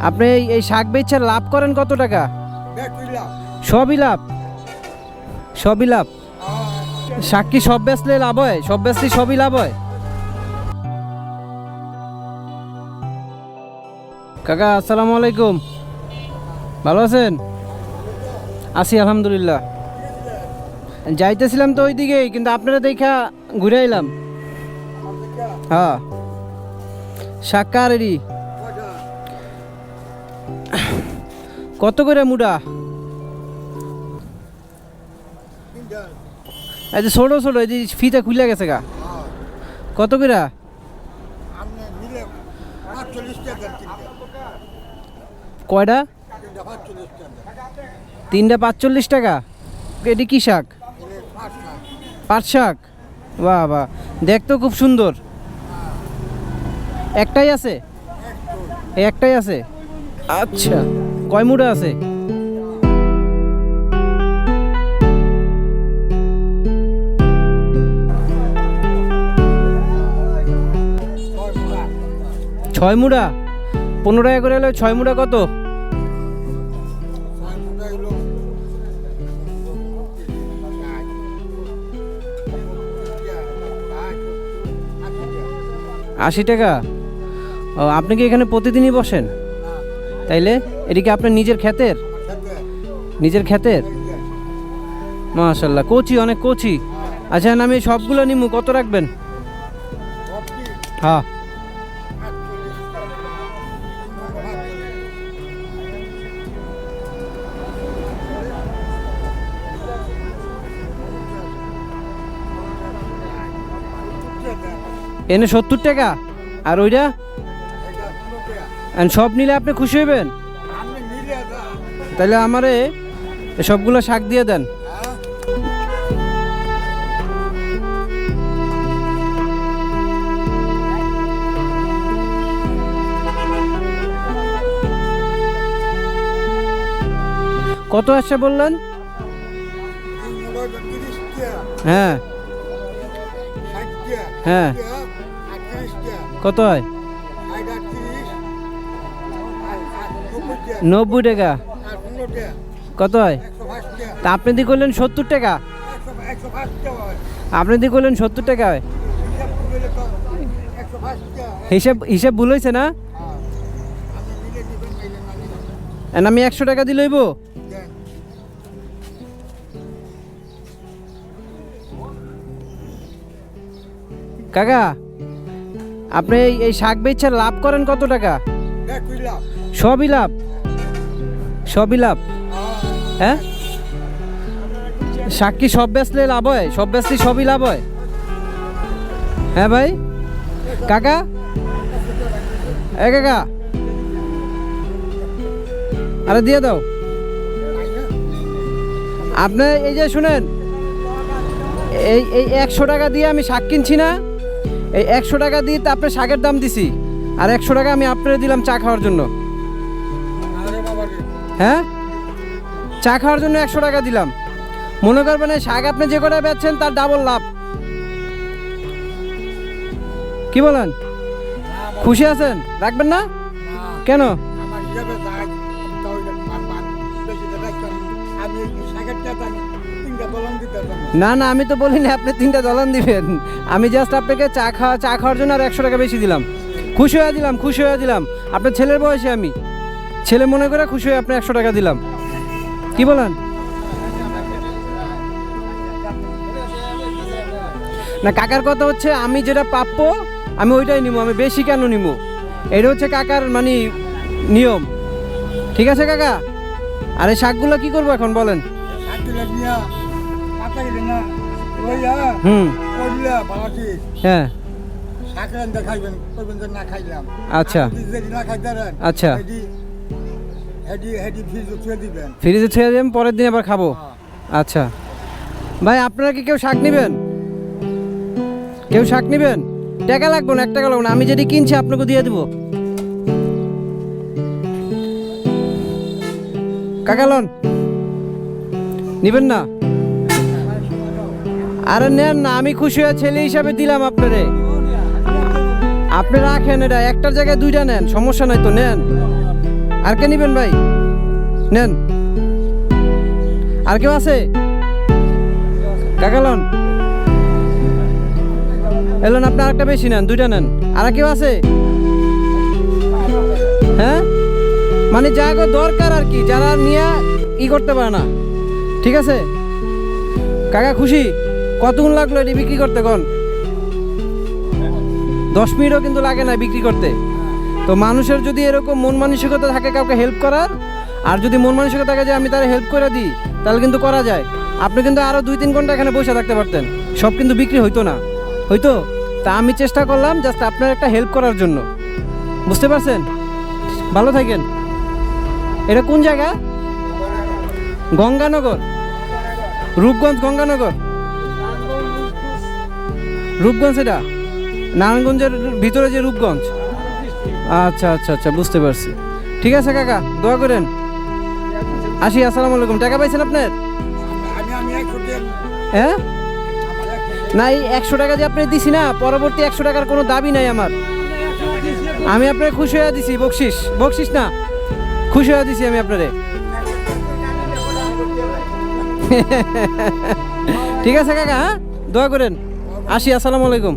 আপনি এই শাক বেচে লাভ করেন কত টাকা? সবই লাভ, সবই লাভ। শাক কি সব বেচলে লাভ হয়? সব বেচলে সবই লাভ হয়? কাকা আসসালামু আলাইকুম, ভালো আছেন? আছি আলহামদুলিল্লাহ। যাইতেছিলাম তো ওই দিকেই, কিন্তু আপনারা দেখা ঘুরে এলাম। হ্যাঁ, শাক কারেরই। কত করে মুড়া? এই যে ছোট ছোট, এই যে ফিতা খুলে গেছে গা। কত করে? কয়টা? 3টা 45 টাকা। এটি কি শাক? পাট শাক। বাহ বাহ, দেখতেও খুব সুন্দর। একটাই আছে? এই একটাই আছে। আচ্ছা, কয় মুড়া আছে? ছয় মুড়া। 15 টাকা করে হলে 6 মুড়া কত? আশি টাকা। ও, আপনি কি এখানে প্রতিদিনই বসেন? তাইলে এদিকে আপনার নিজের ক্ষেতের? নিজের ক্ষেতের। মাশাল্লাহ, কচি, অনেক কচি। আচ্ছা, আমি সবগুলো নিমু, কত রাখবেন? হ্যাঁ, এনে 70 টাকা। আর ওইটা? সব নিলে আপনি খুশি হইবেন? তাহলে আমারে সবগুলো শাক দিয়ে দেন। কত আসছে বললেন? হ্যাঁ হ্যাঁ, কত হয়? 90 টাকা। কত হয়? তা আপনি দিয়ে করলেন 70 টাকা। আপনি দিয়ে করলেন 70 টাকা হয়। হিসাব হিসাব ভুল হয়েছে না? আমি 100 টাকা দিলেইব। কাকা, আপনি এই শাক বেচে লাভ করেন কত টাকা? সবই লাভ, সবই লাভ। হ্যাঁ, শাক কি সব বেচলে লাভ হয়? সব বেচলে সবই লাভ হয়? হ্যাঁ ভাই। কাকা, এ কাকা, আরে দিয়ে দাও। আপনি এই যে শুনেন, এই এই 100 টাকা দিয়ে আমি শাক কিনছি না? এই 100 টাকা দিয়ে তো আপনার শাকের দাম দিছি, আর 100 টাকা আমি আপনার দিলাম চা খাওয়ার জন্য। হ্যাঁ, চা খাওয়ার জন্য 100 টাকা দিলাম। মনে করবেন এই শাক আপনি যে কটা বেচছেন তার ডাবল লাভ। কি বলেন? খুশি আছেন? রাখবেন না কেন? না না, আমি তো বলিনি আপনি 3টা দলান দিবেন। আমি জাস্ট আপনাকে চা খাওয়ার জন্য আর 100 টাকা বেশি দিলাম। খুশি হয়ে দিলাম, খুশি হয়ে দিলাম। আপনার ছেলের বয়সে আমি ছেলে মনে করে খুশি হয়ে আপনি 100 টাকা দিলাম। কি বলেন? না, কাকার কথা হচ্ছে আমি যেটা প্রাপ্য আমি ওইটাই নিবো, আমি বেশি কেন নিবো? এটা হচ্ছে কাকার মানে নিয়ম। ঠিক আছে কাকা? আর এই শাকগুলো কি করবো এখন বলেন? হুম, হ্যাঁ, আচ্ছা আচ্ছা, ফ্রিজে ছেড়ে দেবেন, পরের দিন আবার খাবো। আচ্ছা ভাই, আপনারা কি কেউ শাক নেবেন? কেউ শাক নেবেন? টাকা লাগবে না, 1 টাকা লাগবে না। আমি যেটি কিনছি আপনাকে দিয়ে দেবো। কাকা লন, নিবেন না? আরে নেন না, আমি খুশি হয়ে ছেলে হিসাবে দিলাম আপনারে। আপনি রাখেন, এটা একটার জায়গায় 2টা নেন, সমস্যা নাই তো, নেন। আর কে নিবেন ভাই? নেন। আর কেউ আছে? কাকা লন। এলেন আপনি আরেকটা বেশি নেন, 2টা নেন। আর কেউ আছে? হ্যাঁ, মানে যা দরকার আর কি, যারা নিয়ে করতে পারে না। ঠিক আছে কাকা, খুশি? কতক্ষণ লাগলো এটি বিক্রি করতে? কোন 10 মিনিটও কিন্তু লাগে না বিক্রি করতে। তো মানুষের যদি এরকম মন মানসিকতা থাকে কাউকে হেল্প করার, আর যদি মন মানসিকতা থাকে যে আমি তার হেল্প করে দিই, তাহলে কিন্তু করা যায়। আপনি কিন্তু আরও 2-3 ঘন্টা এখানে বসে থাকতে পারতেন, সব কিন্তু বিক্রি হইতো না। হইতো? তা আমি চেষ্টা করলাম জাস্ট আপনার একটা হেল্প করার জন্য। বুঝতে পারছেন? ভালো থাকেন। এটা কোন জায়গা? গঙ্গানগর, রূপগঞ্জ। গঙ্গানগর, রূপগঞ্জ। এটা নারায়ণগঞ্জের ভিতরে যে রূপগঞ্জ। আচ্ছা আচ্ছা আচ্ছা, বুঝতে পারছি। ঠিক আছে কাকা, দোয়া করেন। আসি, আসসালামু আলাইকুম। টাকা পাইছেন আপনার? হ্যাঁ, না এই 100 টাকা যে আপনি দিছি না, পরবর্তী 100 টাকার কোনো দাবি নাই আমার। আমি আপনার খুশি হয়ে দিছি, বকশিস। বকশিস না, খুশি হয়ে দিছি আমি আপনারে। ঠিক আছে কাকা, হ্যাঁ দোয়া করেন। আসি, আসসালামু আলাইকুম।